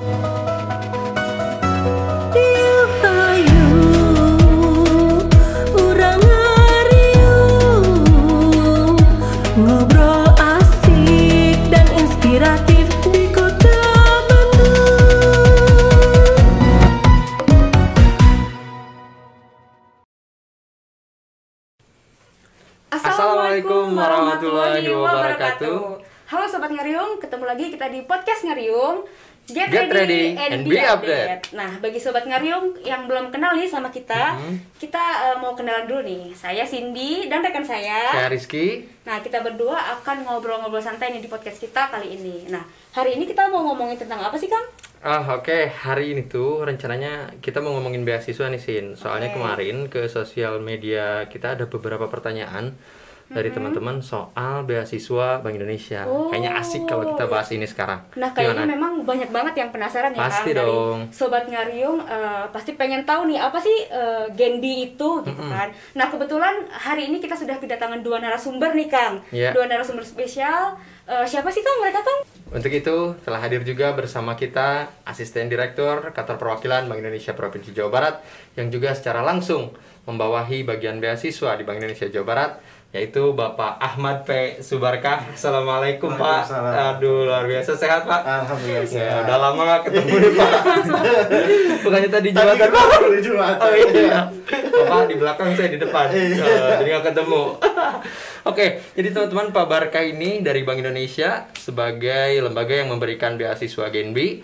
Ngobrol asik dan inspiratif di kota Bandung. Assalamualaikum warahmatullahi wabarakatuh. Halo Sobat Ngariung, ketemu lagi kita di podcast Ngariung. Get ready and be update. Nah, bagi Sobat Ngariung yang belum kenal nih sama kita, kita mau kenalan dulu nih. Saya Cindy dan rekan Saya Rizky. Nah, kita berdua akan ngobrol-ngobrol santai nih di podcast kita kali ini. Nah, hari ini kita mau ngomongin tentang apa sih, Kang? Oke. Hari ini tuh rencananya kita mau ngomongin beasiswa nih, Sin. Soalnya kemarin ke sosial media kita ada beberapa pertanyaan dari teman-teman soal beasiswa Bank Indonesia. Kayaknya asik kalau kita bahas ini sekarang. Nah, kayaknya memang banyak banget yang penasaran ya, Pasti Kang, dong. dari Sobat Ngariung pasti pengen tahu nih apa sih Genbi itu gitu kan. Nah, kebetulan hari ini kita sudah kedatangan dua narasumber nih, Kang. Yeah. Dua narasumber spesial. Siapa sih, Kang, mereka, Kang? Untuk itu telah hadir juga bersama kita Asisten Direktur Kantor Perwakilan Bank Indonesia Provinsi Jawa Barat yang juga secara langsung membawahi bagian beasiswa di Bank Indonesia Jawa Barat, yaitu Bapak Ahmad P. Subarkah. Assalamualaikum Pak. Aduh, luar biasa, sehat Pak? Alhamdulillah Ya, sehat. udah lama gak ketemu nih Pak. Bukannya tadi jembatan Tadi Pak? ketemu di Jumatan. Oh iya. Bapak di belakang, saya di depan. Jadi gak ketemu. Oke, jadi teman-teman, Pak Barkah ini dari Bank Indonesia sebagai lembaga yang memberikan beasiswa Genbi.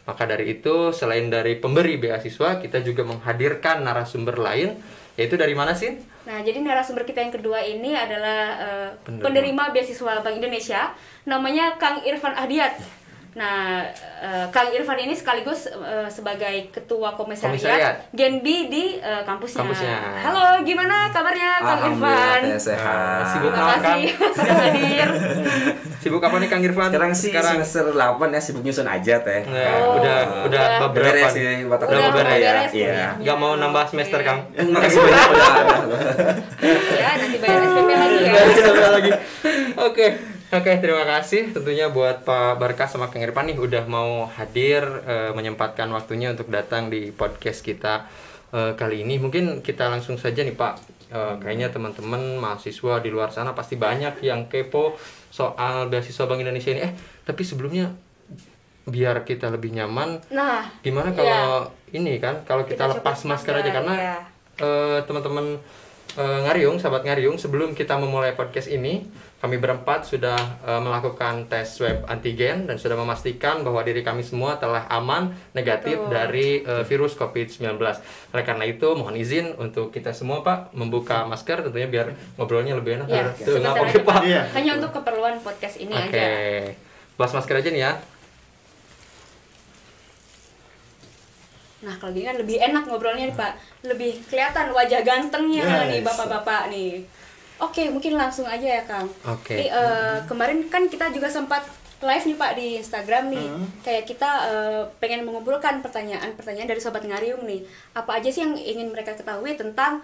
Maka dari itu, selain dari pemberi beasiswa, kita juga menghadirkan narasumber lain. Yaitu dari mana sih? Nah, jadi narasumber kita yang kedua ini adalah penerima beasiswa Bank Indonesia, namanya Kang Irfan Ahdiat. Nah, Kang Irfan ini sekaligus sebagai ketua komisariat Genbi di kampusnya. Halo, gimana kabarnya Kang Irfan? Alhamdulillah sehat. Sibuk Terima apa, Kang? kasih sudah hadir. Sibuk apa nih Kang Irfan? Sekarang sih semester 8 ya, sibuk nyusun aja teh. Udah beberapa Beres sih, batas Udah beres ya? beres Iya. kuliahnya. Nggak mau nambah semester Kang? Makasih banyak udah. Ya, nanti bayar SPP lagi ya. lagi. Oke, terima kasih tentunya buat Pak Barkah sama Kang Irfan nih udah mau hadir, menyempatkan waktunya untuk datang di podcast kita kali ini. Mungkin kita langsung saja nih Pak. Kayaknya teman-teman mahasiswa di luar sana pasti banyak yang kepo soal beasiswa Bank Indonesia ini. Tapi sebelumnya biar kita lebih nyaman, Nah, gimana kalau ini kan, kalau kita Kita lepas coba masker aja karena ya. teman-teman Ngariung, sahabat Ngariung, sebelum kita memulai podcast ini, kami berempat sudah melakukan tes swab antigen dan sudah memastikan bahwa diri kami semua telah aman negatif dari virus COVID-19. Oleh karena itu, mohon izin untuk kita semua Pak membuka masker tentunya biar ngobrolnya lebih enak. Ya, Tuh, nggak sebentar apa-apa, aja, Pak. Iya. Hanya untuk keperluan podcast ini Oke, aja. bahas masker aja nih ya. Nah, kalau gini kan lebih enak ngobrolnya nih, Pak. Lebih kelihatan wajah gantengnya nih Yes. bapak-bapak nih. Oke, mungkin langsung aja ya, Kang. Oke. Ini, kemarin kan kita juga sempat live nih Pak di Instagram nih. Kayak kita pengen mengumpulkan pertanyaan-pertanyaan dari Sobat Ngariung nih. Apa aja sih yang ingin mereka ketahui tentang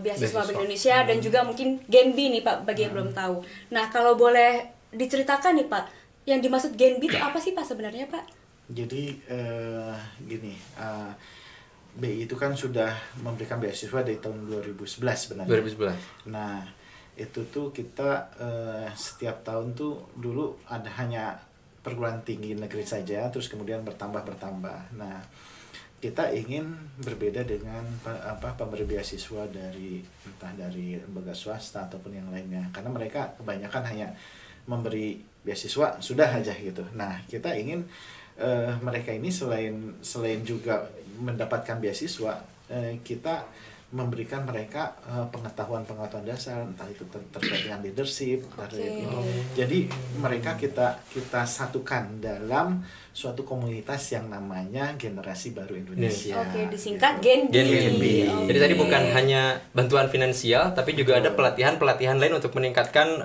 beasiswa Bank Indonesia dan juga mungkin Genbi nih Pak, bagi yang belum tahu. Nah, kalau boleh diceritakan nih Pak, yang dimaksud Genbi itu apa sih Pak sebenarnya Pak? Jadi gini, BI itu kan sudah memberikan beasiswa dari tahun 2011 sebenarnya. 2011. Nah, itu tuh kita setiap tahun tuh dulu ada hanya perguruan tinggi negeri saja, terus kemudian bertambah. Nah, kita ingin berbeda dengan pemberi beasiswa dari entah dari lembaga swasta ataupun yang lainnya, karena mereka kebanyakan hanya memberi beasiswa sudah aja gitu. Nah, kita ingin mereka ini selain juga mendapatkan beasiswa, kita memberikan mereka pengetahuan dasar, entah itu terkait dengan leadership, terkait ini. Jadi mereka kita satukan dalam suatu komunitas yang namanya Generasi Baru Indonesia. Oke, disingkat Genbi. Genbi. Oke. Jadi tadi bukan hanya bantuan finansial, tapi juga ada pelatihan-pelatihan lain untuk meningkatkan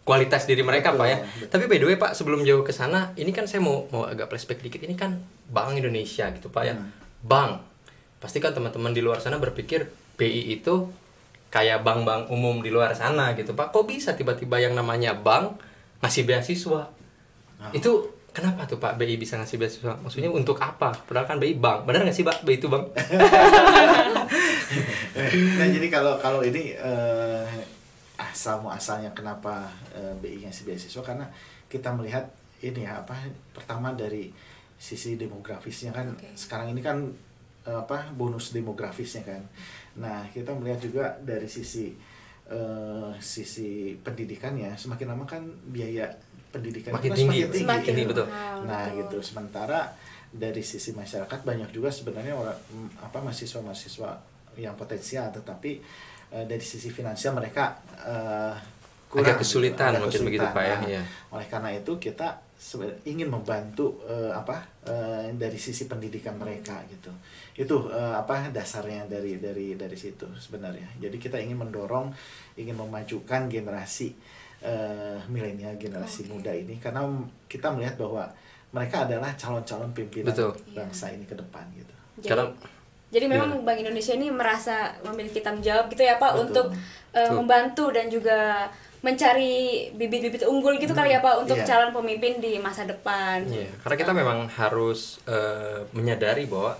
kualitas diri mereka. Pak ya. Tapi by the way Pak, sebelum jauh ke sana, ini kan saya mau agak flashback dikit. Ini kan Bank Indonesia gitu Pak ya. Bank. Pasti kan teman-teman di luar sana berpikir BI itu kayak bank-bank umum di luar sana gitu Pak. Kok bisa tiba-tiba yang namanya bank ngasih beasiswa? Itu kenapa tuh Pak BI bisa ngasih beasiswa? Maksudnya untuk apa? Padahal kan BI bank. Benar nggak sih Pak BI itu bank? Nah jadi kalau ini asal muasalnya kenapa BI ngasih beasiswa, karena kita melihat ini ya pertama dari sisi demografisnya kan. Sekarang ini kan bonus demografisnya kan. Nah kita melihat juga dari sisi pendidikannya, semakin lama kan biaya pendidikan makin itu tinggi, semakin tinggi, betul. Nah gitu, sementara dari sisi masyarakat banyak juga sebenarnya orang mahasiswa yang potensial, tetapi dari sisi finansial mereka kurang, agak kesulitan, agak mungkin begitu Pak ya. Nah, Iya. oleh karena itu kita ingin membantu dari sisi pendidikan mereka gitu. Itu dasarnya dari situ sebenarnya. Jadi kita ingin memajukan generasi milenial, generasi muda ini, karena kita melihat bahwa mereka adalah calon-calon pimpinan bangsa ini ke depan gitu. Jadi memang Bank Indonesia ini merasa memiliki tanggung jawab gitu ya Pak. Betul. Untuk membantu dan juga mencari bibit-bibit unggul gitu kali ya Pak untuk calon pemimpin di masa depan. Iya, karena kita memang harus menyadari bahwa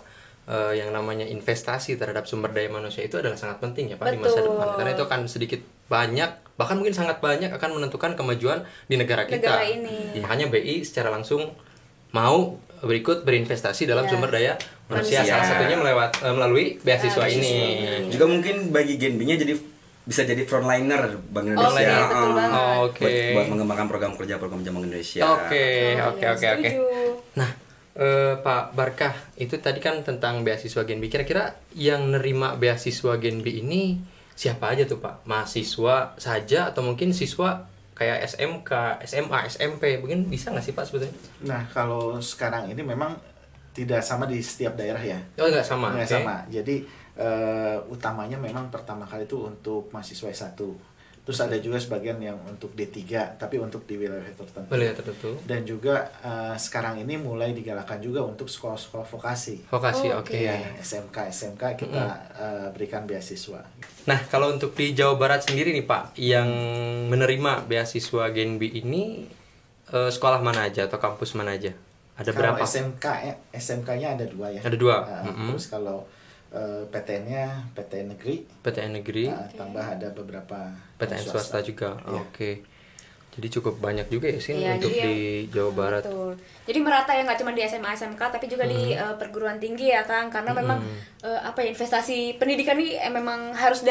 yang namanya investasi terhadap sumber daya manusia itu adalah sangat penting ya Pak. Betul. Di masa depan. Karena itu akan sedikit banyak, bahkan mungkin sangat banyak akan menentukan kemajuan di negara kita. Ini. Makanya BI secara langsung mau berinvestasi dalam sumber daya manusia. Salah satunya melalui beasiswa ini. Juga mungkin bagi Gen B-nya bisa jadi frontliner Bank Indonesia. Buat mengembangkan program kerja Bank Indonesia. Oke. Nah, Pak Barkah, itu tadi kan tentang beasiswa Gen B. Kira-kira yang nerima beasiswa Gen B ini siapa aja tuh Pak? Mahasiswa saja atau mungkin siswa kayak SMK, SMA, SMP, mungkin bisa nggak sih Pak sebetulnya? Nah kalau sekarang ini memang tidak sama di setiap daerah ya. Oh nggak sama. Nggak sama. Jadi utamanya memang pertama kali itu untuk mahasiswa S1. Terus ada juga sebagian yang untuk D3, tapi untuk di wilayah tertentu. Dan juga sekarang ini mulai digalakan juga untuk sekolah-sekolah vokasi. Oke. Ya, SMK kita berikan beasiswa. Nah, kalau untuk di Jawa Barat sendiri nih Pak, yang menerima beasiswa Gen B ini sekolah mana aja atau kampus mana aja? Ada kalau berapa? SMK-nya ada 2 ya. Ada 2. Terus kalau PTN-nya PTN negeri, tambah ada beberapa PTN swasta juga. Ya. Oke. Jadi cukup banyak juga ya sih untuk di Jawa Barat. Betul. Jadi merata ya, nggak cuma di SMA SMK tapi juga di perguruan tinggi ya Kang, karena memang investasi pendidikan ini memang harus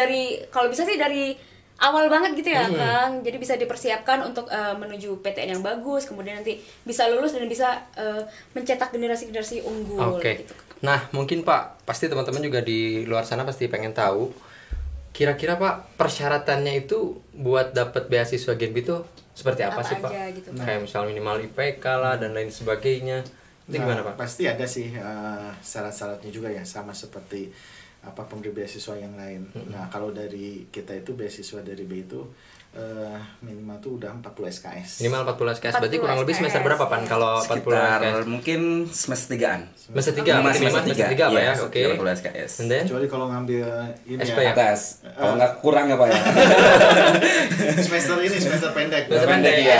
kalau bisa sih dari awal banget gitu ya Kang. Jadi bisa dipersiapkan untuk menuju PTN yang bagus, kemudian nanti bisa lulus dan bisa mencetak generasi-generasi unggul gitu. Nah, mungkin Pak, pasti teman-teman juga di luar sana pasti pengen tahu kira-kira Pak persyaratannya itu buat dapat beasiswa Gen B itu seperti apa sih Pak? Gitu. Kayak misal minimal IPK lah dan lain sebagainya. Itu gimana Pak? Pasti ada sih syarat-syaratnya juga ya, sama seperti pemberi beasiswa yang lain. Nah kalau dari kita itu beasiswa dari B itu minimal tuh udah 40 SKS. Minimal 40 SKS. Berarti kurang lebih semester berapa Pan kalau 40 SKS? Mungkin semester 3-an. Semester 3, minimal semester 3 Pak ya. Oke. 40 SKS. Kecuali kalau ngambil ini SP ya. Atas. Kalau nggak kurang ya Pak ya. semester pendek. Semester pendek ya.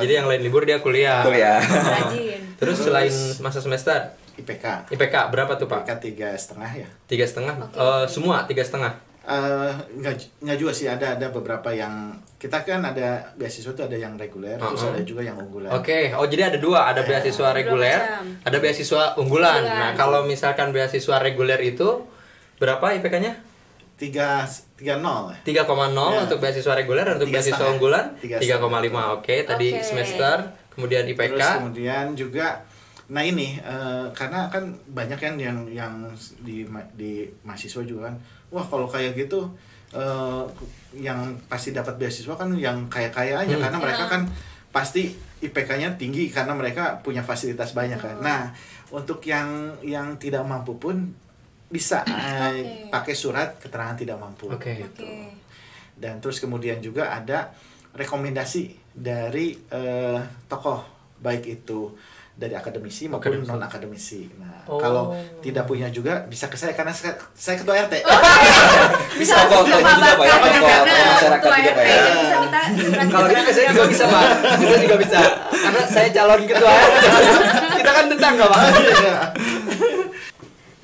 Jadi yang lain libur dia kuliah. Rajin. Terus selain masa semester IPK berapa tuh Pak? IPK 3,5 ya. 3,5. Semua 3,5. Nggak juga sih, ada beberapa yang kita kan ada beasiswa itu ada yang reguler, terus ada juga yang unggulan. Jadi ada 2, ada beasiswa reguler, ada beasiswa unggulan. Nah kalau misalkan beasiswa reguler itu berapa IPK-nya? 3,0 untuk beasiswa reguler dan untuk beasiswa unggulan 3,5. Tadi semester, kemudian IPK. Terus kemudian juga ini karena kan banyak kan yang di mahasiswa juga kan, wah kalau kayak gitu yang pasti dapat beasiswa kan yang kaya-kaya aja, karena mereka kan pasti IPK-nya tinggi karena mereka punya fasilitas banyak kan. Nah untuk yang tidak mampu pun bisa pakai surat keterangan tidak mampu gitu. Dan terus kemudian juga ada rekomendasi dari tokoh, baik itu dari akademisi maupun non akademisi. Nah, kalau tidak punya juga bisa ke saya karena saya ketua RT. Bisa kok juga Pak ya, masyarakat juga Pak ya. Kalau gitu saya juga bisa Pak. Saya juga bisa. Karena saya calon ketua RT. Kita kan tetangga Pak.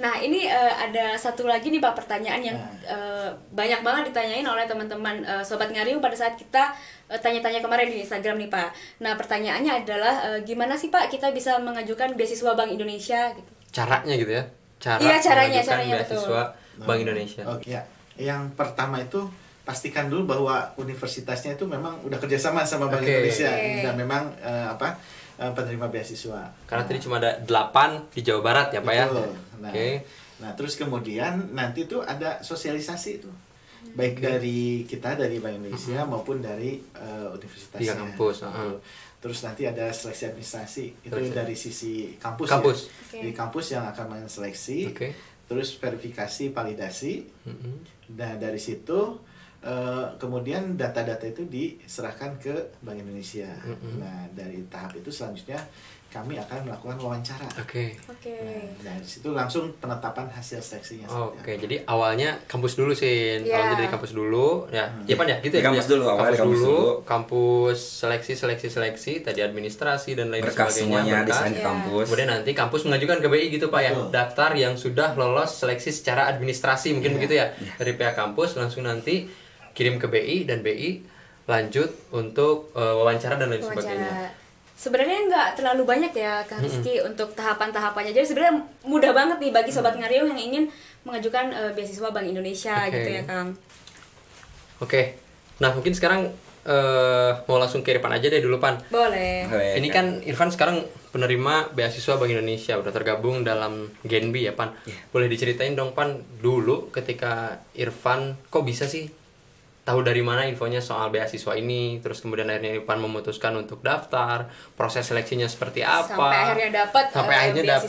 Nah ini ada satu lagi nih Pak pertanyaan yang banyak banget ditanyain oleh teman-teman Sobat Ngariung pada saat kita tanya-tanya kemarin di Instagram nih Pak. Nah pertanyaannya adalah gimana sih Pak kita bisa mengajukan beasiswa Bank Indonesia gitu? Caranya gitu ya? Caranya beasiswa betul. Bank Indonesia. Oke ya. Yang pertama itu pastikan dulu bahwa universitasnya itu memang udah kerjasama sama Bank Indonesia dan memang penerima beasiswa. Karena tadi cuma ada 8 di Jawa Barat ya Pak ya? Nah, nah terus kemudian nanti tuh ada sosialisasi tuh. Baik dari kita, dari Bank Indonesia maupun dari universitasnya. Di kampus. Terus nanti ada seleksi administrasi. Itu dari sisi kampus. Ya. Di kampus yang akan menseleksi. Terus verifikasi, validasi. Nah dari situ kemudian data-data itu diserahkan ke Bank Indonesia. Nah dari tahap itu selanjutnya kami akan melakukan wawancara. Nah, dari situ langsung penetapan hasil seleksinya. Jadi awalnya kampus dulu sih. Awalnya dari kampus dulu, ya. Ya Pan ya, gitu ya. Kampus dulu, kampus seleksi, tadi administrasi dan lain berkas sebagainya. Semuanya desain ke kampus. Kemudian nanti kampus mengajukan ke BI gitu Pak ya. Daftar yang sudah lolos seleksi secara administrasi mungkin begitu ya. Dari pihak kampus langsung nanti kirim ke BI dan BI lanjut untuk wawancara dan lain sebagainya. Sebenarnya nggak terlalu banyak ya Kang Rizky untuk tahapan-tahapannya. Jadi sebenarnya mudah banget nih bagi Sobat Ngariung yang ingin mengajukan beasiswa Bank Indonesia gitu ya Kang. Nah mungkin sekarang mau langsung ke Irfan aja deh dulu Pan. Boleh. Ini kan Irfan sekarang penerima beasiswa Bank Indonesia, udah tergabung dalam Genbi ya Pan. Boleh diceritain dong Pan, dulu ketika Irfan kok bisa sih tahu dari mana infonya soal beasiswa ini, terus kemudian akhirnya Irfan memutuskan untuk daftar, proses seleksinya seperti apa, sampai akhirnya dapat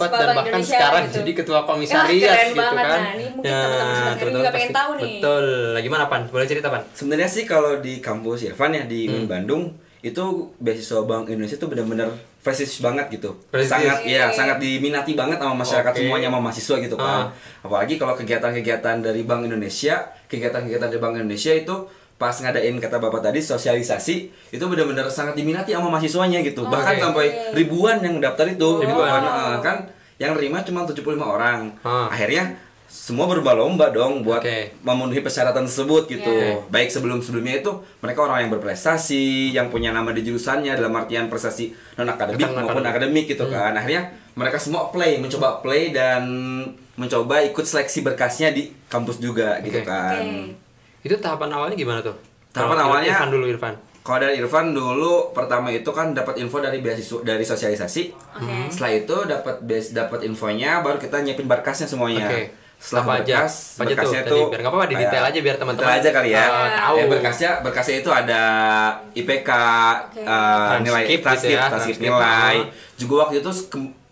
dan bahkan Indonesia, sekarang gitu. Jadi ketua komisariat gitu kan. Nah, ini mungkin teman-teman juga pengen tahu nih. Betul. Gimana Pan? Boleh cerita Pan? Sebenarnya sih kalau di kampus Irfan ya di UIN Bandung itu beasiswa Bank Indonesia itu benar-benar prestis banget gitu. Sangat diminati banget sama masyarakat semuanya, sama mahasiswa gitu kan. Apalagi kalau kegiatan-kegiatan dari Bank Indonesia, itu pas ngadain kata Bapak tadi sosialisasi itu benar-benar sangat diminati sama mahasiswanya gitu. Bahkan sampai ribuan yang daftar itu. Kan yang nerima cuma 75 orang. Akhirnya semua berlomba dong buat memenuhi persyaratan tersebut gitu. Baik sebelumnya itu mereka orang yang berprestasi, yang punya nama di jurusannya dalam artian prestasi non akademik maupun akademik gitu kan. Akhirnya mereka semua mencoba dan mencoba ikut seleksi berkasnya di kampus juga gitu kan. Itu tahapan awalnya gimana tuh? Tahapan awalnya Irfan. Kalau dari Irfan dulu pertama itu kan dapat info dari beasiswa dari sosialisasi. Setelah itu dapat infonya baru kita nyiapin berkasnya semuanya. Setelah berkasnya itu biar nggak apa-apa di detail aja biar teman-teman aja kali ya. Tahu. Berkasnya itu ada IPK, nilai transkrip nilai. Juga waktu itu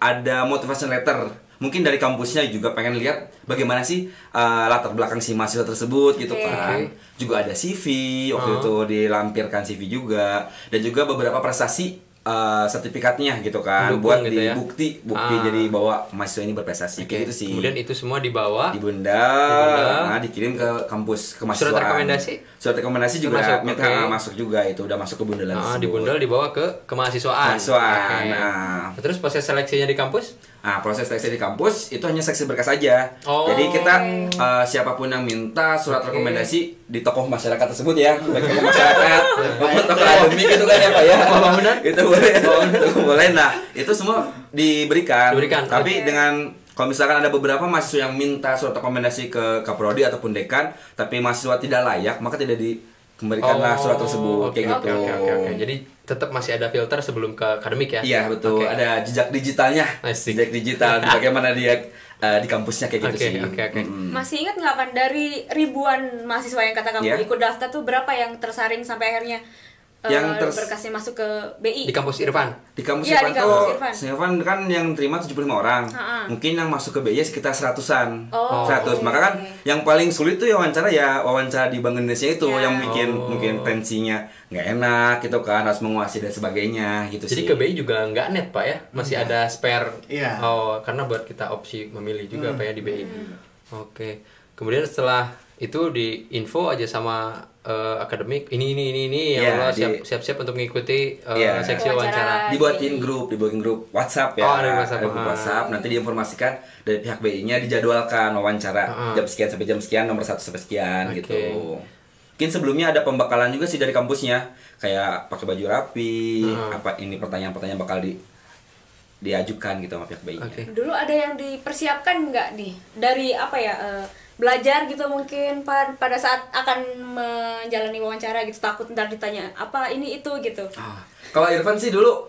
ada motivation letter. Mungkin dari kampusnya juga pengen lihat bagaimana sih latar belakang si mahasiswa tersebut gitu kan. Juga ada CV waktu itu dilampirkan CV juga dan juga beberapa prestasi sertifikatnya gitu kan. Dukung buat gitu di ya? bukti jadi bahwa mahasiswa ini berprestasi kayak gitu sih. Kemudian itu semua dibawa di bundal, dikirim ke kampus kemahasiswaan. Surat rekomendasi juga masuk juga, itu udah masuk ke bundalan di bundal dibawa ke kemahasiswaan. Terus proses seleksinya di kampus? Proses seleksi di kampus itu hanya seleksi berkas aja. Jadi kita siapapun yang minta surat rekomendasi di tokoh masyarakat tersebut ya, baik tokoh masyarakat maupun tokoh akademik gitu kan ya Pak ya. Itu boleh. Itu boleh. Nah, itu semua diberikan. Tapi dengan kalau misalkan ada beberapa mahasiswa yang minta surat rekomendasi ke Kaprodi ataupun dekan, tapi mahasiswa tidak layak, maka tidak dikembalikanlah surat tersebut kayak gitu. Jadi tetap masih ada filter sebelum ke akademik ya? Iya betul. Ada jejak digitalnya. Jejak digital bagaimana dia di kampusnya kayak gitu sih. Masih ingat nggak Pan dari ribuan mahasiswa yang kata kamu ikut daftar tuh berapa yang tersaring sampai akhirnya berkasnya masuk ke BI. Di kampus Irfan. Di kampus Iya, Irfan di kampus tuh, Irfan. Irfan kan yang terima 75 orang. Mungkin yang masuk ke BI sekitar 100-an. Oh, 100. Maka kan yang paling sulit tuh wawancara di Bank Indonesia itu Ya. yang bikin mungkin tensinya nggak enak gitu kan, harus menguasai dan sebagainya gitu Jadi sih. ke BI juga nggak net Pak ya? Masih ada spare. Iya. Oh, karena buat kita opsi memilih juga Pak ya di BI. Oke. Kemudian setelah itu di info aja sama akademik ini yang Iya, lo siap-siap untuk mengikuti Iya. seksi wawancara. dibuatin grup WhatsApp ya. Oh, ada WhatsApp. Ada grup WhatsApp. Nanti diinformasikan dari pihak BI-nya dijadwalkan wawancara jam sekian sampai jam sekian, nomor 1 sampai sekian Oke. gitu. Mungkin sebelumnya ada pembekalan juga sih dari kampusnya, kayak pakai baju rapi, apa ini pertanyaan-pertanyaan bakal diajukan gitu sama pihak BI-nya. Oke. Dulu ada yang dipersiapkan nggak nih dari belajar gitu mungkin pada saat akan menjalani wawancara gitu, takut ntar ditanya apa ini itu gitu. Kalau Irfan sih dulu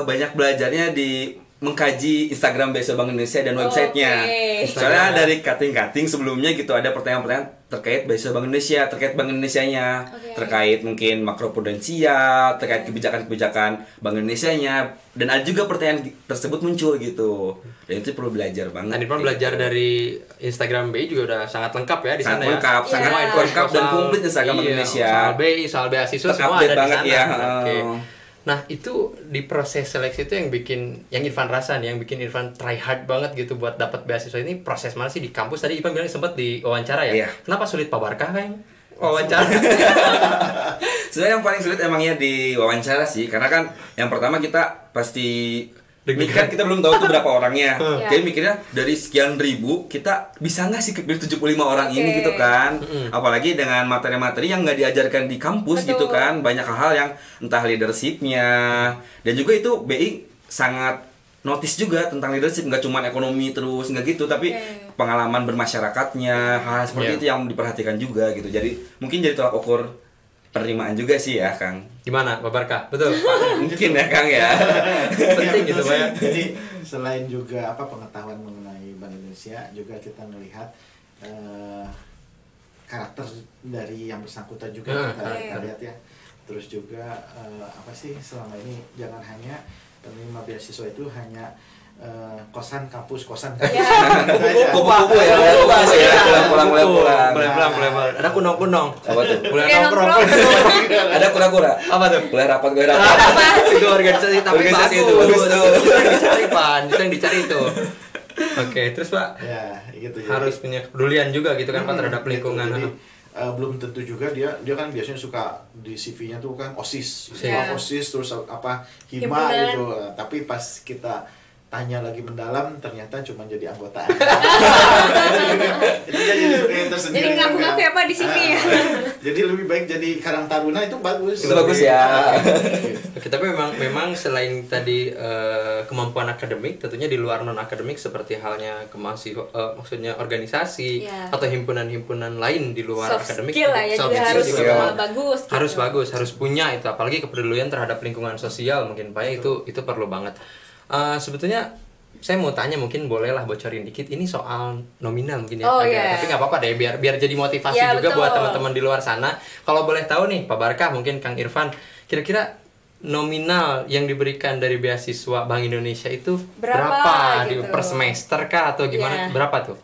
banyak belajarnya di mengkaji Instagram Beasiswa Bank Indonesia dan websitenya. Oke. Soalnya dari cutting sebelumnya gitu ada pertanyaan-pertanyaan terkait Beasiswa Bank Indonesia, terkait Bank Indonesianya, terkait mungkin makroprudensial, terkait kebijakan-kebijakan Bank Indonesianya, dan ada juga pertanyaan tersebut muncul gitu. Dan itu perlu belajar banget. Nah, Irfan belajar dari Instagram BI juga udah sangat lengkap ya di sana sangat lengkap, ya. sangat Iya. lengkap dan komplit Instagram Bank Indonesia. Soal BI, soal beasiswa semua Terupdate ada di banget sana. ya. Oke. Nah, itu di proses seleksi itu yang Irfan rasa nih, yang bikin Irfan try hard banget gitu buat dapat beasiswa ini, proses mana sih di kampus? Tadi Irfan bilang sempat di wawancara ya. Iya. Kenapa sulit Pak Barkah kan? Wawancara. Sebenarnya yang paling sulit emangnya di wawancara sih, karena kan yang pertama kita pasti Deg-degan. kita belum tahu tuh berapa orangnya. Iya. Jadi mikirnya dari sekian ribu kita bisa nggak sih kepilih 75 orang ini Oke. gitu kan. Apalagi dengan materi-materi yang nggak diajarkan di kampus Betul. gitu kan. Banyak hal yang entah leadershipnya, dan juga itu BI sangat notice juga tentang leadership, nggak cuma ekonomi terus nggak gitu, tapi pengalaman bermasyarakatnya, hal seperti Iya. itu yang diperhatikan juga gitu. Jadi mungkin jadi tolak ukur penerimaan juga sih ya Kang. Gimana Pak Barkah? Betul Pak? Mungkin ya Kang ya. Penting gitu Pak ya. Jadi selain juga pengetahuan mengenai Bank Indonesia, juga kita melihat karakter dari yang bersangkutan juga kita lihat ya. Terus juga selama ini jangan hanya penerima beasiswa itu hanya kosan kampus. Kupu-kupu ya, pulang. Pulang. Ada kunong-kunong. Apa tuh? Boleh Kayak nongkrong. Ada kura-kura. Apa tuh? Boleh rapat. Itu organisasi tapi Organisasi bagus. itu bagus tuh. Itu yang dicari Pak, itu yang dicari itu. Oke, terus Pak Ya, gitu. harus punya kepedulian juga gitu kan Pak terhadap lingkungan. Jadi belum tentu juga dia kan biasanya suka di CV-nya tuh kan OSIS, OSIS terus hima Himpunan. gitu. Tapi pas kita tanya lagi mendalam ternyata cuma jadi anggota. Itu jadi tersendiri. Jadi ngaku-ngaku ya Pak di CV ya. Jadi lebih baik jadi Karang Taruna itu bagus. Itu bagus ya. Oke, tapi memang selain tadi kemampuan akademik, tentunya di luar non akademik seperti halnya maksudnya organisasi Iya. atau himpunan-himpunan lain di luar Soft akademik, skill lah ya, soft juga skill harus juga memang bagus. Gitu. harus bagus, harus punya itu, apalagi kepedulian terhadap lingkungan sosial mungkin Pak ya, itu perlu banget. Sebetulnya saya mau tanya, mungkin bolehlah bocorin dikit ini soal nominal mungkin ya. Oh, agak, iya. tapi nggak apa-apa deh, biar jadi motivasi Ya, juga betul. buat teman-teman di luar sana. Kalau boleh tahu nih Pak Barkah, mungkin Kang Irfan, kira-kira nominal yang diberikan dari beasiswa Bank Indonesia itu Berapa gitu? per semester kah atau gimana? Iya. Berapa tuh?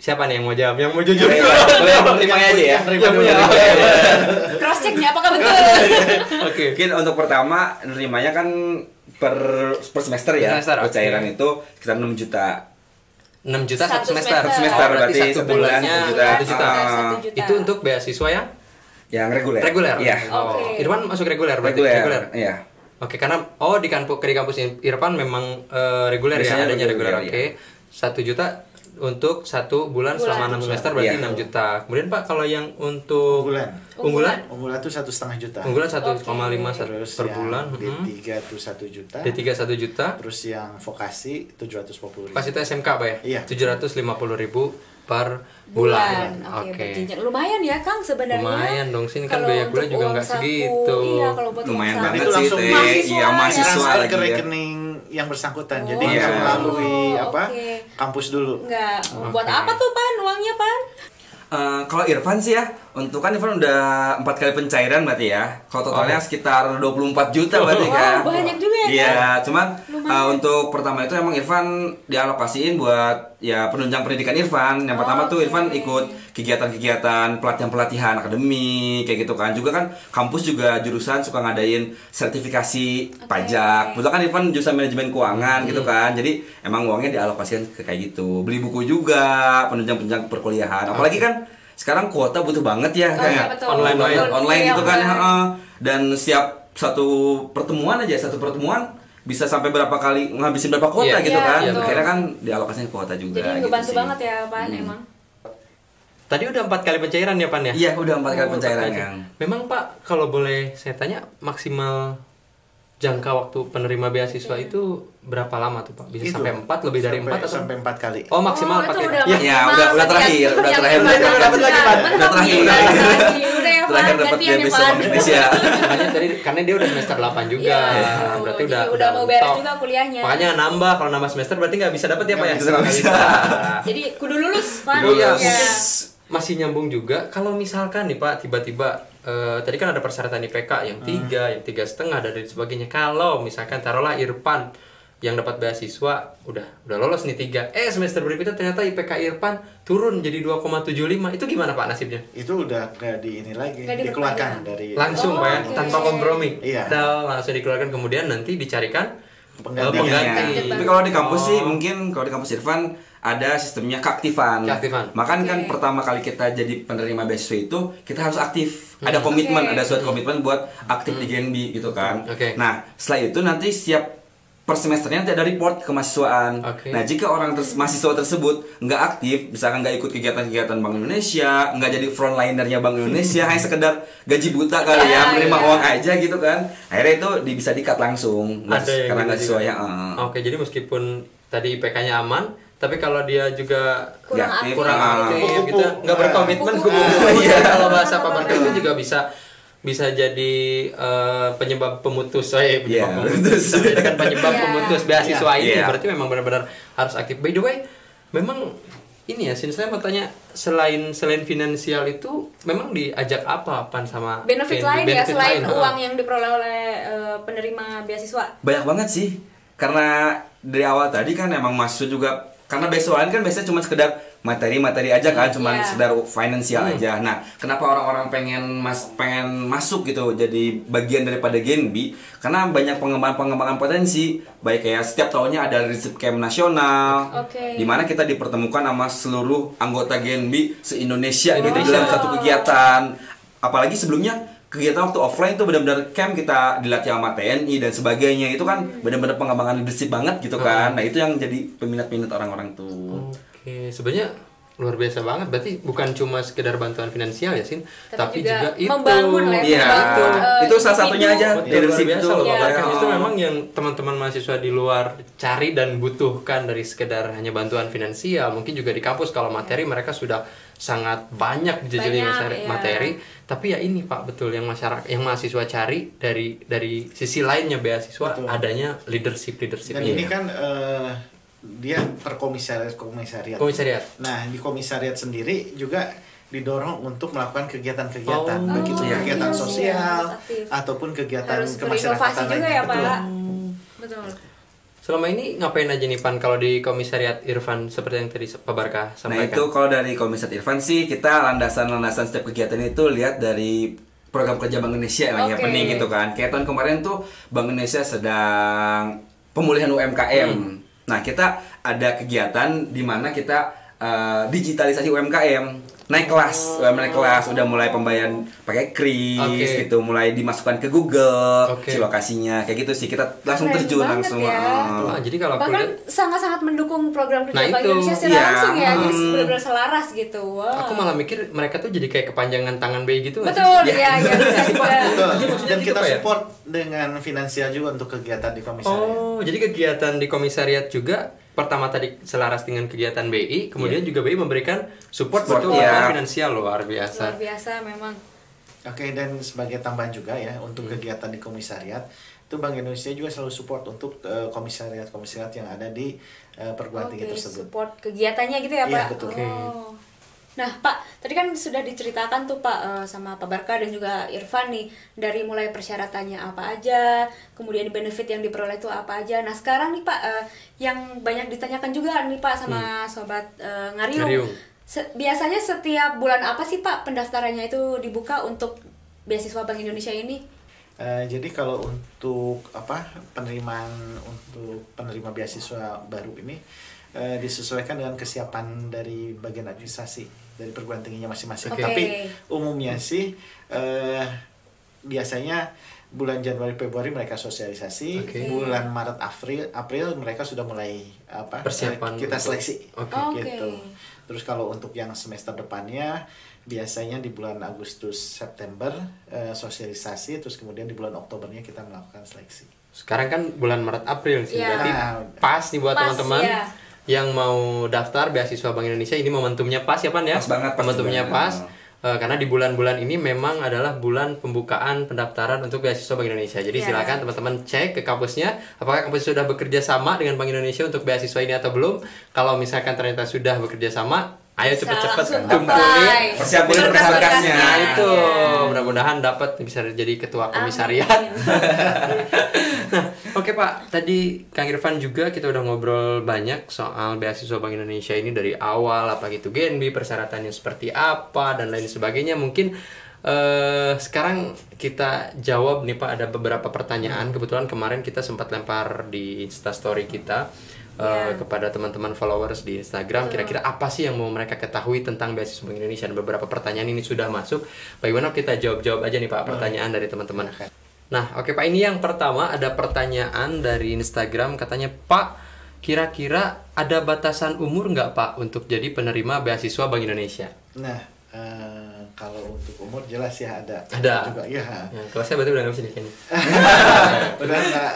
Siapa nih yang mau jawab? Yang mau jujur? Boleh yang menerimanya aja ya. Yang punya. Cross check nih apakah betul? Oke. Mungkin untuk pertama nerimanya kan per semester ya. Semester, oke. Cairan itu sekitar 6 juta. 6 juta satu Satu semester. semester. Semester Oh, berarti satu sebulan bulannya 1 juta. 1 juta. Ah, 1 juta. Itu untuk beasiswa yang yang reguler. reguler. Iya. Oh. Oke. Irfan masuk reguler berarti. Reguler. Iya. Oke, karena di kampus Irfan memang reguler ya, Biasanya adanya reguler. reguler, Oke. 1 juta untuk 1 bulan selama 6 semester berarti Iya. 6 juta. Kemudian Pak, kalau yang untuk unggulan Unggulan tuh 1,5 juta. unggulan 1,5 Terus per yang bulan. D3 tuh 1 juta. D3 1 juta. Terus yang vokasi 750.000. Pas itu SMK Pak ya? Iya. 750.000 per Bulan. bulan. Oke, berarti lumayan ya Kang sebenarnya. Lumayan dong, sini kan Kalau biaya kuliah untuk juga uang nggak saku, segitu. Iya, kalau buat Lumayan uang saku. banget Itu sih langsung teh. mahasiswa Iya, ya. mahasiswa Transfer lagi ke ya. rekening yang bersangkutan. Jadi Oh, langsung iya. melalui Oke. kampus dulu. Enggak. Buat apa tuh Pan uangnya Pan? Kalau Irfan sih ya, Untuk kan Irfan udah 4 kali pencairan berarti ya. Kalau totalnya sekitar 24 juta berarti kan. Banyak juga ya. Iya, cuman untuk pertama itu emang Irfan dialokasiin buat ya penunjang pendidikan Irfan. Yang pertama tuh Irfan ikut kegiatan-kegiatan pelatihan akademik kayak gitu kan. Juga kan kampus juga jurusan suka ngadain sertifikasi pajak. Betul kan Irfan jurusan manajemen keuangan gitu kan. Jadi emang uangnya dialokasikan ke kayak gitu. Beli buku juga, penunjang-penunjang perkuliahan. Apalagi kan sekarang kuota butuh banget ya, kayak online gitu kan. Dan setiap satu pertemuan bisa sampai berapa kali ngabisin berapa kuota gitu kan. Akhirnya kan dialokasikan kuota juga. Jadi ngebantu banget ya Pan emang. Tadi udah 4 kali pencairan ya Pan ya? Iya, udah 4 kali pencairan kan. Memang Pak, kalau boleh saya tanya, maksimal jangka waktu penerima beasiswa itu berapa lama tuh Pak? Bisa Itu, sampai 4, lebih dari 4 atau? Sampai 4 kali. Oh, maksimal 4 kali. Udah terakhir. Udah dapat lagi Pak. Udah terakhir. Udah ya Pak. Terakhir dapat beasiswa Indonesia. Makanya tadi karena dia udah semester 8 juga. Berarti udah mau beres juga kuliahnya. Makanya nambah, kalau nambah semester berarti nggak bisa dapat ya Pak ya? Nggak bisa. Jadi kudu lulus Pan. Iya. Masih nyambung juga kalau misalkan nih Pak tiba-tiba tadi kan ada persyaratan IPK yang 3, yang 3,5 dan sebagainya. Kalau misalkan taruhlah Irfan yang dapat beasiswa udah lolos nih 3, semester berikutnya ternyata IPK Irfan turun jadi 2,75, itu gimana Pak nasibnya? Itu udah nggak di ini lagi, dikeluarkan dari langsung Pak ya, tanpa kompromi. Iya. Langsung dikeluarkan, kemudian nanti dicarikan pengganti. Tapi kalau di kampus sih mungkin kalau di kampus Irfan ada sistemnya keaktifan. Makanya kan pertama kali kita jadi penerima beasiswa itu kita harus aktif. Ada komitmen, ada suatu komitmen buat aktif di GNB gitu kan. Nah, setelah itu nanti setiap per semesternya nanti ada report kemahasiswaan. Nah, jika orang mahasiswa tersebut nggak aktif, misalkan nggak ikut kegiatan-kegiatan Bank Indonesia, nggak jadi frontlinernya Bank Indonesia, hanya sekedar gaji buta kali ya, menerima uang aja gitu kan, akhirnya itu bisa di-cut langsung karena nggak sesuai. Jadi meskipun tadi IPK-nya aman, tapi kalau dia juga kurang aktif gitu, nggak berkomitmen, kalau bahasa Pak Barka itu juga bisa jadi penyebab pemutus, penyebab pemutus beasiswa ini. Berarti memang benar-benar harus aktif. By the way, memang ini ya, saya mau tanya, selain finansial itu memang diajak apa Pan sama benefit lain ya selain uang yang diperoleh oleh penerima beasiswa? Banyak banget sih, karena dari awal tadi kan emang mahasiswa juga, karena beasiswaan kan biasanya cuma sekedar materi aja kan, cuma sekedar finansial aja. Nah, kenapa orang-orang pengen masuk gitu jadi bagian daripada GNB? Karena banyak pengembangan potensi, baik kayak setiap tahunnya ada leadership camp nasional, di mana kita dipertemukan sama seluruh anggota GNB se-Indonesia gitu dalam satu kegiatan. Apalagi sebelumnya kegiatan waktu offline tuh benar-benar camp, kita dilatih sama TNI dan sebagainya, itu kan benar-benar pengembangan leadership banget gitu kan. Nah, itu yang jadi peminat-peminat orang-orang tuh. Sebenarnya luar biasa banget. Berarti bukan cuma sekedar bantuan finansial ya Sin, tapi juga itu membangun itu salah satunya aja leadership itu loh. Itu memang yang teman-teman mahasiswa di luar cari dan butuhkan dari sekedar hanya bantuan finansial. Mungkin juga di kampus kalau materi mereka sudah sangat banyak dijajali materi, tapi ya ini Pak, betul yang mahasiswa cari dari sisi lainnya beasiswa, adanya leadership. Dan ini kan dia per komisariat. Nah, di komisariat sendiri juga didorong untuk melakukan kegiatan-kegiatan, baik itu kegiatan sosial ataupun kegiatan kemasyarakatan juga ya Pak. Betul. Selama ini ngapain aja nih Pan kalau di komisariat Irfan seperti yang tadi Pak Barka sampaikan? Nah, itu kalau dari komisariat Irfan sih kita landasan setiap kegiatan itu lihat dari program kerja Bank Indonesia yang penting gitu kan. Kayak tahun kemarin tuh Bank Indonesia sedang pemulihan UMKM. Nah, kita ada kegiatan di mana kita digitalisasi UMKM. Naik kelas, udah mulai pembayaran pakai kris gitu, mulai dimasukkan ke Google, si lokasinya kayak gitu sih, kita langsung terjun langsung. Jadi kalau bahkan sangat-sangat mendukung program kerja Bank Indonesia secara langsung ya, jadi benar-benar selaras gitu. Aku malah mikir mereka tuh jadi kayak kepanjangan tangan BI gitu. Betul, ya bisa juga. Dan kita support dengan finansial juga untuk kegiatan di komisariat. Jadi kegiatan di komisariat juga pertama tadi selaras dengan kegiatan BI, kemudian juga BI memberikan support finansial luar biasa. Luar biasa memang. Dan sebagai tambahan juga ya untuk kegiatan di komisariat, itu Bank Indonesia juga selalu support untuk komisariat yang ada di perguruan tinggi tersebut. Support kegiatannya gitu ya Pak. Betul. Nah, Pak, tadi kan sudah diceritakan tuh Pak sama Pak Barka dan juga Irfan nih, dari mulai persyaratannya apa aja, kemudian benefit yang diperoleh itu apa aja. Nah, sekarang nih Pak, yang banyak ditanyakan juga nih Pak sama sobat Ngariung. Biasanya setiap bulan apa sih Pak pendaftarannya itu dibuka untuk beasiswa Bank Indonesia ini? Jadi kalau untuk penerimaan untuk penerima beasiswa baru ini disesuaikan dengan kesiapan dari bagian administrasi dari perguruan tingginya masing-masing. Okay. Tapi umumnya sih biasanya bulan Januari Februari mereka sosialisasi, bulan Maret April mereka sudah mulai persiapan kita seleksi. Gitu. Okay. Terus kalau untuk yang semester depannya biasanya di bulan Agustus September sosialisasi, terus kemudian di bulan Oktobernya kita melakukan seleksi. Sekarang kan bulan Maret April sih, berarti pas nih buat teman-teman yang mau daftar beasiswa Bank Indonesia. Ini momentumnya pas ya Pan ya? Pas banget. Momentumnya pas. Karena di bulan-bulan ini memang adalah bulan pembukaan pendaftaran untuk beasiswa Bank Indonesia. Jadi silakan teman-teman cek ke kampusnya, apakah kampus sudah bekerja sama dengan Bank Indonesia untuk beasiswa ini atau belum. Kalau misalkan ternyata sudah bekerja sama, ayo cepet-cepet kumpulin, persiapin berkasnya. Nah itu mudah-mudahan dapat bisa jadi ketua komisariat. Nah, oke Pak, tadi Kang Irfan juga kita udah ngobrol banyak soal beasiswa Bank Indonesia ini dari awal, apa gitu Genbi, persyaratannya seperti apa dan lain sebagainya. Mungkin sekarang kita jawab nih Pak, ada beberapa pertanyaan. Kebetulan kemarin kita sempat lempar di Instastory kita kepada teman-teman followers di Instagram, kira-kira apa sih yang mau mereka ketahui tentang beasiswa Bank Indonesia. Dan beberapa pertanyaan ini sudah masuk. Bagaimana kita jawab-jawab aja nih Pak pertanyaan dari teman-teman. Nah, oke Pak, ini yang pertama ada pertanyaan dari Instagram, katanya Pak, kira-kira ada batasan umur nggak Pak untuk jadi penerima beasiswa Bank Indonesia? Nah, kalau untuk umur jelas ya ada. Ada juga ya. Kelasnya berarti udah nggak bisa kayaknya. Udah enggak.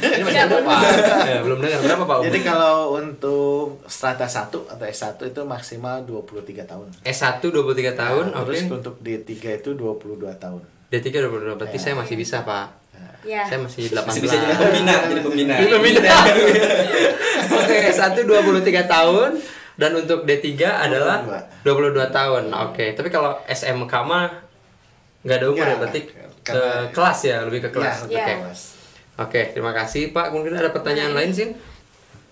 Ini masih ada Pak. Ya, belum dengar berapa Pak umur? Jadi kalau untuk strata 1 atau S1 itu maksimal 23 tahun. S1 23 tahun, Terus oke. untuk D3 itu 22 tahun. D3 22, berarti saya masih bisa Pak. Saya masih 18. Masih bisa jadi pembina. Oke, S1 23 tahun. Dan untuk D3 adalah 22 tahun. Oke, tapi kalau SMK mah nggak ada umur ya, berarti ke kelas ya, lebih ke kelas. Oke, terima kasih Pak. Mungkin ada pertanyaan lain sih?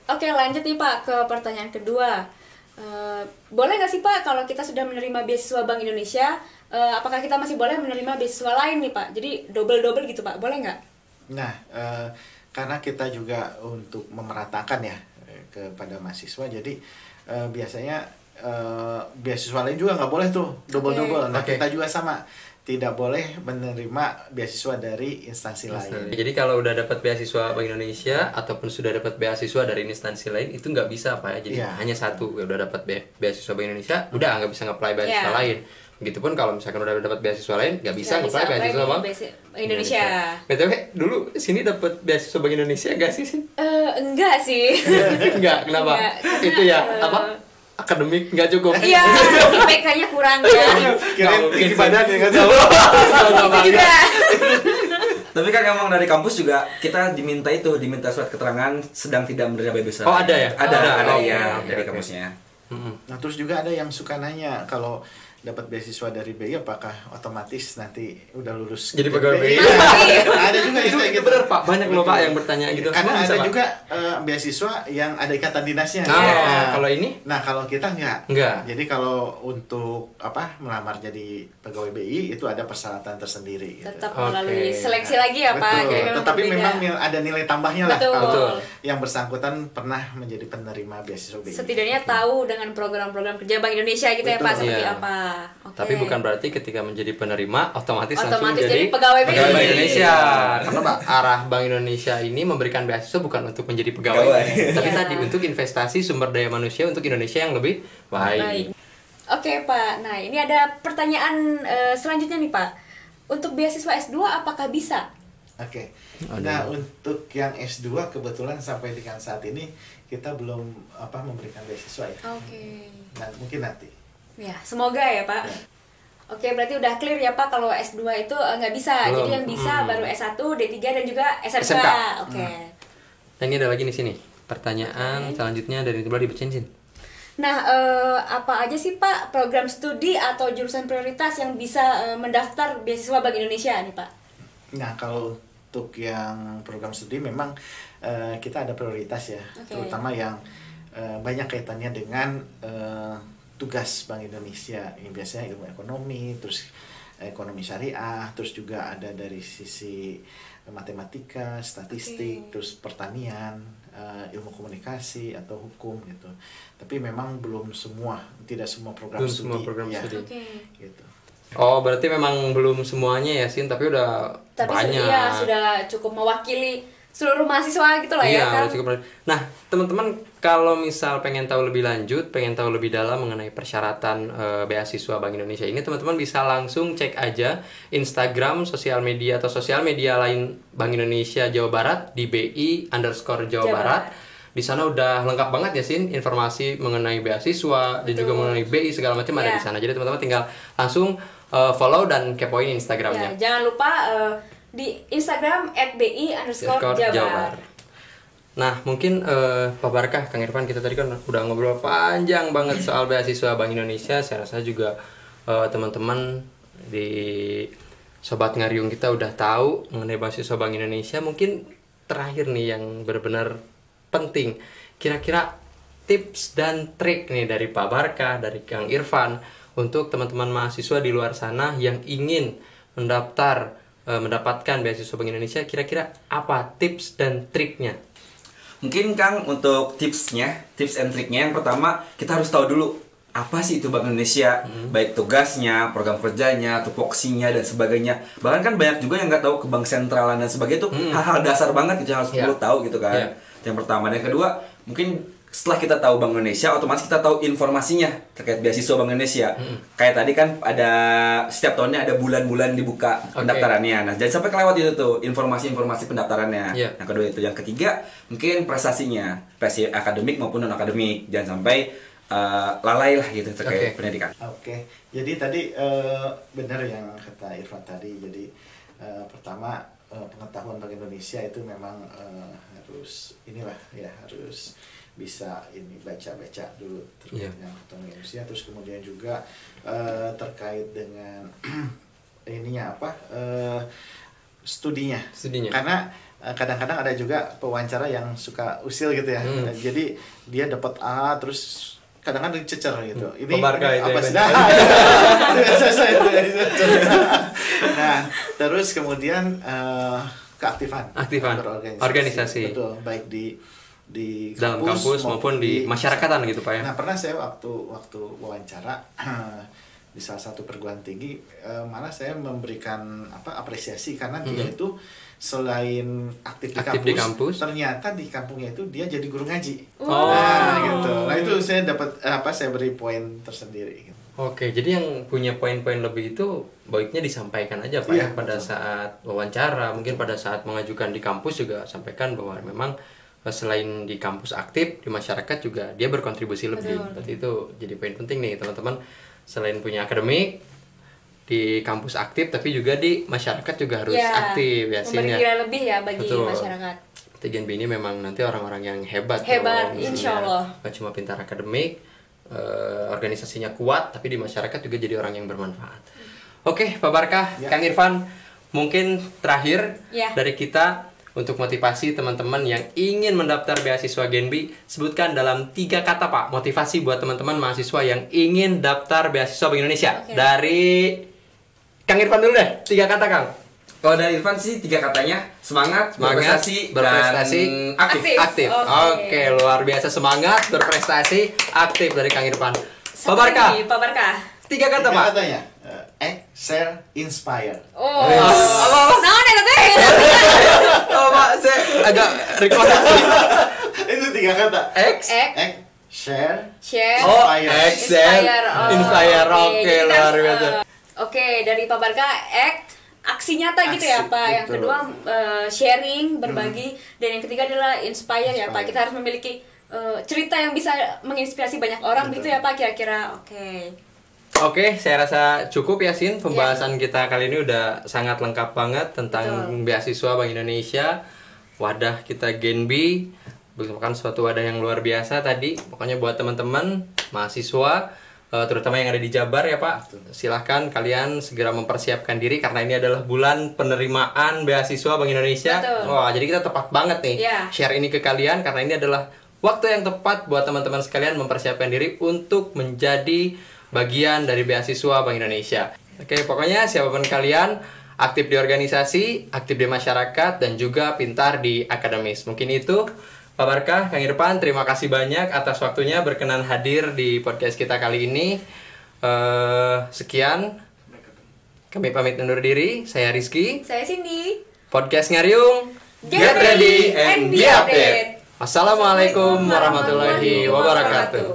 Oke, lanjut nih Pak ke pertanyaan kedua. Boleh nggak sih Pak kalau kita sudah menerima beasiswa Bank Indonesia, apakah kita masih boleh menerima beasiswa lain nih Pak? Jadi double gitu Pak, boleh nggak? Nah, karena kita juga untuk memeratakan ya kepada mahasiswa, jadi biasanya beasiswa lain juga nggak boleh tuh double. Nah, kita juga sama, tidak boleh menerima beasiswa dari instansi lain. Jadi kalau udah dapat beasiswa Bank Indonesia ataupun sudah dapat beasiswa dari instansi lain itu nggak bisa Pak ya. Jadi hanya satu, udah dapat beasiswa Bank Indonesia, udah nggak bisa nge-apply beasiswa lain. Begitupun kalau misalkan udah dapat beasiswa lain, nggak bisa nge-apply beasiswa Bank Indonesia. BTW dulu sini dapat beasiswa Bank Indonesia nggak sih? Enggak sih. Enggak, kenapa? Itu ya apa? Akademik nggak cukup. Iya, IPK-nya kurang ya. Kirain tinggi badan ya kan? Juga. Tapi kan emang dari kampus juga kita diminta surat keterangan sedang tidak menerima beasiswa. Oh, ada ya? Ada ya dari kampusnya. Nah, terus juga ada yang suka nanya kalau dapat beasiswa dari BI apakah otomatis nanti udah lulus jadi pegawai BI? Ada juga itu benar Pak, banyak loh Pak yang bertanya gitu. Karena ada juga beasiswa yang ada ikatan dinasnya. Kalau ini? Nah, kalau kita enggak. Jadi kalau untuk melamar jadi pegawai BI itu ada persyaratan tersendiri. Tetap melalui seleksi lagi ya Pak. Jadi tetapi memang ada nilai tambahnya lah kalau yang bersangkutan pernah menjadi penerima beasiswa BI. Setidaknya tahu dengan program-program kerja Bank Indonesia gitu ya Pak, seperti apa. Tapi bukan berarti ketika menjadi penerima otomatis langsung jadi pegawai Bank Indonesia. Karena Pak, arah Bank Indonesia ini memberikan beasiswa bukan untuk menjadi pegawai. Tapi tadi untuk investasi sumber daya manusia untuk Indonesia yang lebih baik. Oke Pak, nah ini ada pertanyaan selanjutnya nih Pak. Untuk beasiswa S2 apakah bisa? Oke. Nah, untuk yang S2 kebetulan sampai dengan saat ini kita belum memberikan beasiswa ya. Nah, mungkin nanti. Ya, semoga ya Pak. Oke, berarti udah clear ya Pak kalau S2 itu nggak bisa. Belum. Jadi yang bisa baru S1, D3 dan juga SMK. Oke. Nah, ini ada lagi di sini. Pertanyaan selanjutnya dari sebelah dibacain sini. Nah, apa aja sih Pak program studi atau jurusan prioritas yang bisa mendaftar beasiswa Bank Indonesia nih Pak? Nah, kalau untuk yang program studi memang kita ada prioritas ya, terutama yang banyak kaitannya dengan tugas Bank Indonesia. Ini biasanya ilmu ekonomi, terus ekonomi syariah, terus juga ada dari sisi matematika, statistik, terus pertanian, ilmu komunikasi atau hukum gitu. Tapi memang tidak semua program studi. Gitu. Oh, berarti memang belum semuanya ya, Sin, tapi udah banyak. Iya, sudah cukup mewakili seluruh mahasiswa gitu lah ya kan. Cukup. Nah, teman-teman kalau misal pengen tahu lebih lanjut, pengen tahu lebih dalam mengenai persyaratan beasiswa Bank Indonesia ini, teman-teman bisa langsung cek aja Instagram, sosial media atau sosial media lain Bank Indonesia Jawa Barat di BI_Jawa Barat. Di sana udah lengkap banget ya, Sin, informasi mengenai beasiswa dan juga mengenai BI segala macam ada di sana. Jadi teman-teman tinggal langsung follow dan kepoin Instagramnya. Jangan lupa di Instagram @bi_Jawa. Nah, mungkin Pak Barkah, Kang Irfan, kita tadi kan udah ngobrol panjang banget soal beasiswa Bank Indonesia. Saya rasa juga teman-teman di Sobat Ngariung kita udah tahu mengenai beasiswa Bank Indonesia. Mungkin terakhir nih yang benar-benar penting, kira-kira tips dan trik nih dari Pak Barkah, dari Kang Irfan untuk teman-teman mahasiswa di luar sana yang ingin mendapatkan beasiswa Bank Indonesia, kira-kira apa tips dan triknya? Mungkin Kang, untuk tips and triknya, yang pertama kita harus tahu dulu apa sih itu Bank Indonesia, baik tugasnya, program kerjanya, tupoksinya dan sebagainya. Bahkan kan banyak juga yang nggak tahu ke bank sentralan dan sebagainya, itu hal-hal dasar banget gitu yang harus perlu tahu gitu kan. Yang pertama. Dan yang kedua, mungkin setelah kita tahu Bank Indonesia, otomatis kita tahu informasinya terkait beasiswa Bank Indonesia. Kayak tadi kan ada setiap tahunnya ada bulan-bulan dibuka pendaftarannya. Nah, jangan sampai kelewat itu tuh informasi-informasi pendaftarannya. Yang kedua itu. Yang ketiga, mungkin prestasinya, prestasi akademik maupun non akademik. Jangan sampai lalai lah gitu terkait pendidikan. Jadi tadi benar yang kata Irfan tadi. Jadi pertama pengetahuan Bank Indonesia itu memang harus harus bisa baca-baca dulu terkait dengan Bank Indonesia. Terus kemudian juga terkait dengan studinya. Karena kadang-kadang ada juga pewawancara yang suka usil gitu ya. Jadi dia dapat A terus kadang-kadang dicecer gitu. Ini apa sih? Nah, terus kemudian keaktifan organisasi. Betul, baik di dalam kampus maupun di masyarakatan gitu Pak ya. Nah, pernah saya waktu wawancara di salah satu perguruan tinggi, malah saya memberikan apresiasi karena dia itu selain aktif di kampus, ternyata di kampungnya itu dia jadi guru ngaji. Nah, gitu. Nah, itu saya dapat saya beri poin tersendiri gitu. Oke, jadi yang punya poin-poin lebih itu baiknya disampaikan aja Pak ya pada saat wawancara, mungkin pada saat mengajukan di kampus juga sampaikan bahwa memang selain di kampus aktif, di masyarakat juga dia berkontribusi lebih. Berarti itu jadi poin penting nih teman-teman. Selain punya akademik di kampus aktif, tapi juga di masyarakat juga harus aktif ya. Memberi nilai lebih ya bagi masyarakat. TGNB ini memang nanti orang-orang yang hebat. Insya Allah. Gak cuma pintar akademik, organisasinya kuat, tapi di masyarakat juga jadi orang yang bermanfaat. Oke, Pak Barkah, Kang Irfan, mungkin terakhir dari kita untuk motivasi teman-teman yang ingin mendaftar beasiswa GENBI, sebutkan dalam 3 kata Pak, motivasi buat teman-teman mahasiswa yang ingin daftar beasiswa Bank Indonesia. Dari Kang Irfan dulu deh, 3 kata Kang. Kalau dari Irfan sih 3 katanya, semangat, berprestasi, dan aktif. Oke, luar biasa, semangat, berprestasi, aktif dari Kang Irfan. Pak Barkah. 3 kata Pak. Katanya, share, inspire. Pak, saya agak request. Itu 3 kata. Share, inspire. Oke, luar biasa. Oke, dari Pak Barkah, aksi nyata gitu ya Pak. Yang kedua sharing, berbagi, dan yang ketiga adalah inspire ya Pak. Kita harus memiliki cerita yang bisa menginspirasi banyak orang gitu ya Pak kira-kira. Oke, saya rasa cukup ya Sin. Pembahasan kita kali ini udah sangat lengkap banget tentang beasiswa Bank Indonesia. Wadah kita GENBI merupakan suatu wadah yang luar biasa tadi. Pokoknya buat teman-teman mahasiswa terutama yang ada di Jabar ya Pak, silahkan kalian segera mempersiapkan diri karena ini adalah bulan penerimaan beasiswa Bank Indonesia. Betul. Wah, jadi kita tepat banget nih share ini ke kalian karena ini adalah waktu yang tepat buat teman-teman sekalian mempersiapkan diri untuk menjadi bagian dari beasiswa Bank Indonesia. Oke, pokoknya siapapun kalian, aktif di organisasi, aktif di masyarakat, dan juga pintar di akademis. Mungkin itu Pak Barkah, Kang Irfan, terima kasih banyak atas waktunya berkenan hadir di podcast kita kali ini. Sekian, kami pamit undur diri. Saya Rizky. Saya Cindy. Podcast Ngariung, Get ready and be updated. Wassalamualaikum warahmatullahi wabarakatuh.